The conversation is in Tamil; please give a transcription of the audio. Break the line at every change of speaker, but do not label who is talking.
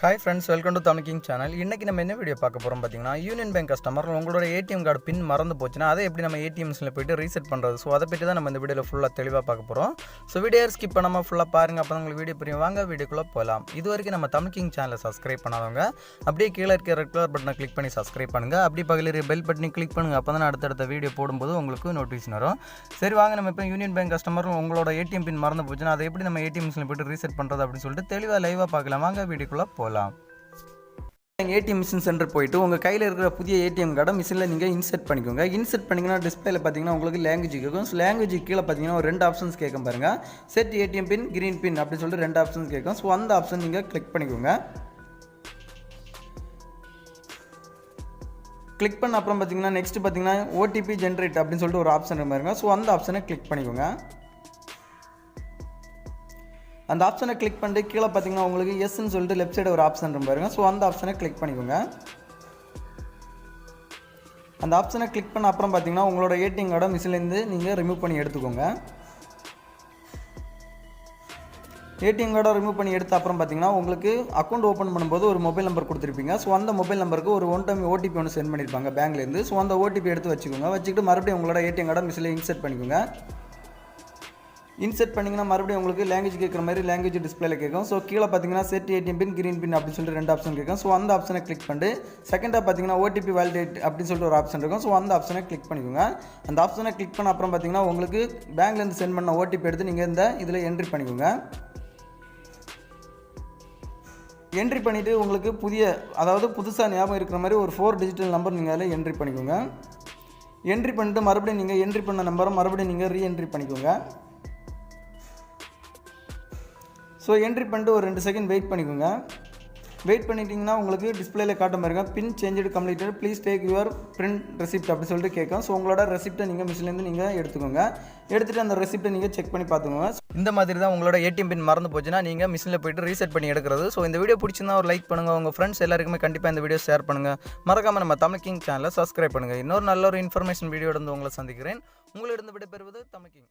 Hi friends, welcome to Tamil king channel. இன்றைக்கி நம்ம என்ன வீடியோ பார்க்க போகிறோம் பார்த்தீங்கன்னா, யூனியன் பேங்க் கஸ்டமர் உங்களோட ஏடிஎம் கார்டு பின் மறந்து போச்சுன்னா அதை எப்படி நம்ம ஏடிஎம் மிஷினில் போய்ட்டு ரீசெட் பண்ணுறது. ஸோ அதை பற்றி தான் நம்ம இந்த வீடியோவில் ஃபுல்லாக தெளிவாக பார்க்க போகிறோம். ஸோ வீடியோ ஸ்கிப் பண்ணாமல் ஃபுல்லாக பாருங்கள், அப்போ தான் உங்களுக்கு வீடியோ புரியும். வாங்க வீடியோக்குள்ளே போகலாம். இது வரைக்கும் நம்ம தமிழ் கிங் சேனலை சப்ஸ்கிரைப் பண்ணாதவங்க அப்படியே கீழே இருக்க ரெட் கலர் பட்டனை கிளிக் பண்ணி சப்ஸ்கிரைப் பண்ணுங்கள். அப்படி பக்கத்தில் இருக்க பெல் பட்டனை கிளிக் பண்ணுங்கள். அப்போ தான் அடுத்தடுத்த வீடியோ போடும்போது உங்களுக்கு நோட்டிஃபிகேஷன் வரும். சரி வாங்க, நம்ம இப்போ யூனியன் பேங்க் கஸ்டமர் உங்களோட ஏடிஎம் பின் மறந்து போச்சுன்னா அதை எப்படி நம்ம ஏடிஎம் மிஷினில் போய்ட்டு ரீசெட் பண்ணுறது அப்படின்னு சொல்லிட்டு தெளிவாக லைவாக பார்க்கலாம். வாங்க வீடியோக்குள்ளே போகலாம். ஏடிஎம் மிஷின் சென்டர் போய்ட்டு உங்கள் கையில் இருக்கிற புதிய ஏடிஎம் கார்டை மிஷினில் நீங்கள் இன்செர்ட் பண்ணிக்கோங்க. இன்செர்ட் பண்ணிங்கன்னா டிஸ்பிளேல பார்த்தீங்கன்னா உங்களுக்கு லாங்குவேஜ் கேட்கும். ஸோ லாங்குவேஜ் கீழே பார்த்தீங்கன்னா ஒரு 2 ஆப்ஷன்ஸ் கேட்கும் பாருங்கள். செட் ஏடிஎம் பின், கிரீன் பின் அப்படின்னு சொல்லிட்டு 2 ஆப்ஷன்ஸ் கேட்கும். ஸோ அந்த ஆப்ஷன் நீங்கள் கிளிக் பண்ணிக்கோங்க. கிளிக் பண்ண அப்புறம் பார்த்தீங்கன்னா நெக்ஸ்ட் பார்த்தீங்கன்னா ஓடிபி ஜென்ரேட் அப்படின்னு சொல்லிட்டு ஒரு ஆப்ஷன் பாருங்க. ஸோ அந்த ஆப்ஷனை கிளிக் பண்ணிக்கோங்க. அந்த ஆப்ஷனை கிளிக் பண்ணிட்டு கீழே பார்த்தீங்கன்னா உங்களுக்கு எஸ்ன்னு சொல்லிட்டு லெஃப்ட் சைடு ஒரு ஆப்ஷன் பாருங்க. ஸோ அந்த ஆப்ஷனை கிளிக் பண்ணிக்கோங்க. அந்த ஆப்ஷனை கிளிக் பண்ண அப்புறம் பார்த்தீங்கன்னா உங்களோட ஏடிஎம் கார்டை மிஷின்லேருந்து நீங்கள் ரிமூவ் பண்ணி எடுத்துக்கோங்க. ஏடிஎம் கார்டை ரிமூவ் பண்ணி எடுத்த அப்புறம் பார்த்தீங்கன்னா உங்களுக்கு அக்கௌண்ட் ஓப்பன் பண்ணும்போது ஒரு மொபைல் நம்பர் கொடுத்துருப்பீங்க. ஸோ அந்த மொபைல் நம்பருக்கு ஒரு 1 டைம் ஓடிபி ஒன்று சென்ட் பண்ணியிருப்பாங்க பேங்க்லேருந்து. ஸோ அந்த ஓடிபி எடுத்து வச்சுக்கோங்க. வச்சுக்கிட்டு மறுபடியும் உங்களோட ஏடிஎம் கார்டை மிஷினில் இன்செர்ட் பண்ணிக்கோங்க. இன்செர்ட் பண்ணிங்கன்னா மறுபடியும் உங்களுக்கு லாங்குவேஜ் கேட்குற மாதிரி லாங்குவேஜ் டிஸ்பிளேல கேட்கும். ஸோ கீழே பார்த்தீங்கன்னா செட் ஏடிஎம் பின், கிரீன் பின் அப்படின்னு சொல்லிட்டு 2 ஆப்ஷன் கேட்கும். ஸோ அந்த ஆப்ஷனை கிளிக் பண்ணிட்டு செகண்டாக பார்த்தீங்கன்னா ஓடிபி வேலிடேட் அப்படின்னு சொல்லிட்டு ஒரு ஆப்ஷன் இருக்கும். ஸோ அந்த ஆப்ஷனை கிளிக் பண்ணிக்கோங்க. அந்த ஆப்ஷனை கிளிக் பண்ண அப்புறம் பார்த்தீங்கன்னா உங்களுக்கு பேங்க்லேருந்து சென்ட் பண்ண ஓடிபி எடுத்து நீங்கள் இந்த இதில் என்ட்ரி பண்ணிக்கோங்க. என்ட்ரி பண்ணிவிட்டு உங்களுக்கு புதுசாக ஞாபகம் இருக்கிற மாதிரி ஒரு 4 டிஜிட்டல் நம்பர் நீங்கள் அதில் என்ட்ரி பண்ணிக்கோங்க. என்ட்ரி பண்ணிட்டு மறுபடியும் நீங்கள் என்ட்ரி பண்ண நம்பரை மறுபடியும் நீங்கள் ரீஎன்ட்ரி பண்ணிக்கோங்க. ஸோ என்ட்ரி பண்ணிட்டு ஒரு 2 செகண்ட் வெயிட் பண்ணிக்கோங்க. வெயிட் பண்ணிட்டீங்கன்னா உங்களுக்கு டிஸ்பிளேல காட்ட பாருங்க, PIN change completed, please take your print receipt அப்படி சொல்லிட்டு கேட்கும். ஸோ உங்களோட ரெசிப்ட்டை நீங்கள் மிஷின்லேருந்து நீங்கள் எடுத்துக்கோங்க. எடுத்துகிட்டு அந்த ரெசிப்ட்டை நீங்கள் செக் பண்ணி பார்த்துக்கோங்க. இந்த மாதிரி தான் உங்களோட ஏடிஎம் பின் மறந்து போச்சுன்னா நீங்கள் மிஷினில் போய்ட்டு ரீசெட் பண்ணி எடுக்கிறது. ஸோ இந்த வீடியோ பிடிச்சிருந்தா ஒரு லைக் பண்ணுங்கள். உங்கள் ஃப்ரெண்ட்ஸ் எல்லாருக்குமே கண்டிப்பாக இந்த வீடியோ ஷேர் பண்ணுங்கள். மறக்காமல் நம்ம தமிழ் கிங் சேனலை சப்ஸ்கிரைப் பண்ணுங்கள். இன்னொரு நல்ல ஒரு இன்ஃபர்மேஷன் வீடியோ இருந்து உங்களை சந்திக்கிறேன். உங்களிடம் விடைபெறுவது தமிழ் கிங்.